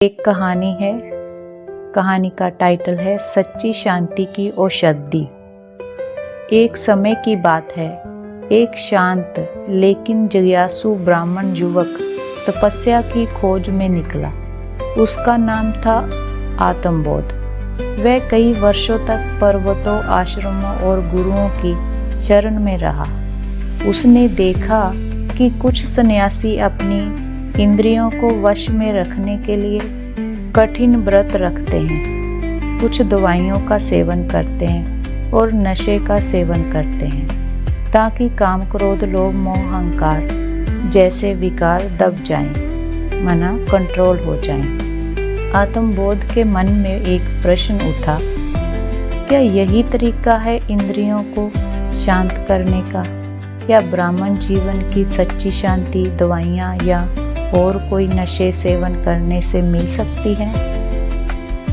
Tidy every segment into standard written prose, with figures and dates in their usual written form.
एक कहानी है। कहानी का टाइटल है सच्ची शांति की औषधि। एक समय की बात है, एक शांत लेकिन जिज्ञासु ब्राह्मण युवक तपस्या की खोज में निकला। उसका नाम था आत्मबोध। वह कई वर्षों तक पर्वतों, आश्रमों और गुरुओं की शरण में रहा। उसने देखा कि कुछ सन्यासी अपनी इंद्रियों को वश में रखने के लिए कठिन व्रत रखते हैं, कुछ दवाइयों का सेवन करते हैं और नशे का सेवन करते हैं ताकि काम, क्रोध, लोभ, मोह, अहंकार जैसे विकार दब जाएं, मना कंट्रोल हो जाएं। आत्मबोध के मन में एक प्रश्न उठा, क्या यही तरीका है इंद्रियों को शांत करने का? क्या ब्राह्मण जीवन की सच्ची शांति दवाइयाँ या और कोई नशे सेवन करने से मिल सकती है?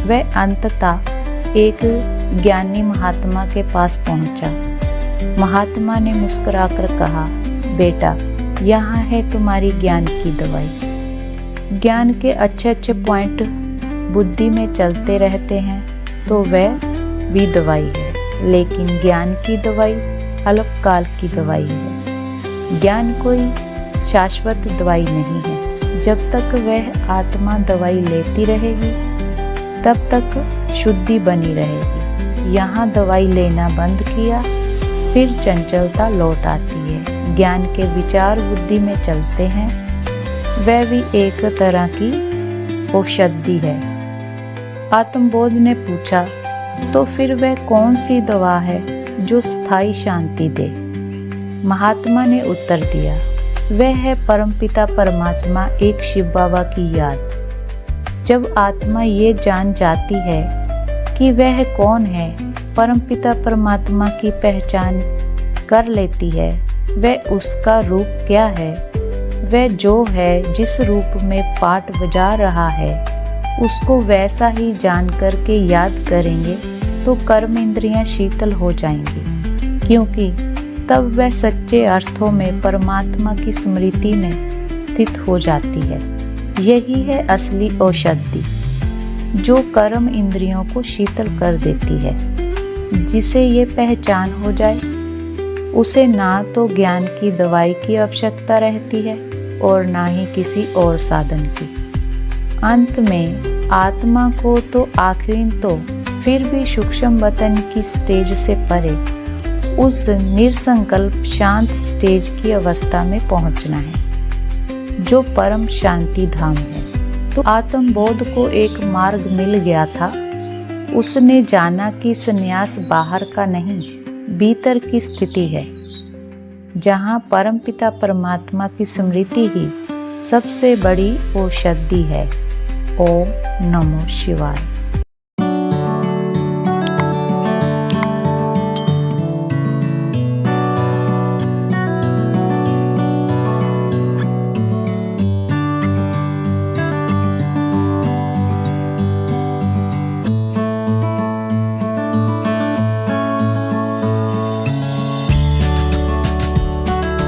वह अंततः एक ज्ञानी महात्मा के पास पहुंचा। महात्मा ने मुस्कुराकर कहा, बेटा, यहाँ है तुम्हारी ज्ञान की दवाई। ज्ञान के अच्छे अच्छे पॉइंट बुद्धि में चलते रहते हैं तो वह भी दवाई है, लेकिन ज्ञान की दवाई अल्पकाल की दवाई है। ज्ञान कोई शाश्वत दवाई नहीं है। जब तक वह आत्मा दवाई लेती रहेगी तब तक शुद्धि बनी रहेगी। यहाँ दवाई लेना बंद किया फिर चंचलता लौट आती है। ज्ञान के विचार बुद्धि में चलते हैं, वह भी एक तरह की औषधि है। आत्मबोध ने पूछा, तो फिर वह कौन सी दवा है जो स्थायी शांति दे? महात्मा ने उत्तर दिया, वह है परमपिता परमात्मा, एक शिव बाबा की याद। जब आत्मा ये जान जाती है कि वह कौन है, परमपिता परमात्मा की पहचान कर लेती है, वह उसका रूप क्या है, वह जो है जिस रूप में पाठ बजा रहा है उसको वैसा ही जान करके याद करेंगे तो कर्म इंद्रियां शीतल हो जाएंगी, क्योंकि तब वह सच्चे अर्थों में परमात्मा की स्मृति में स्थित हो जाती है। यही है असली औषधि जो कर्म इंद्रियों को शीतल कर देती है। जिसे ये पहचान हो जाए उसे ना तो ज्ञान की दवाई की आवश्यकता रहती है और ना ही किसी और साधन की। अंत में आत्मा को तो आखिरी तो फिर भी सूक्ष्म वतन की स्टेज से परे उस निरसंकल्प शांत स्टेज की अवस्था में पहुंचना है जो परम शांति धाम है। तो आत्मबोध को एक मार्ग मिल गया था। उसने जाना कि संन्यास बाहर का नहीं, भीतर की स्थिति है, जहां परमपिता परमात्मा की स्मृति ही सबसे बड़ी औषधि है। ओम नमो शिवाय।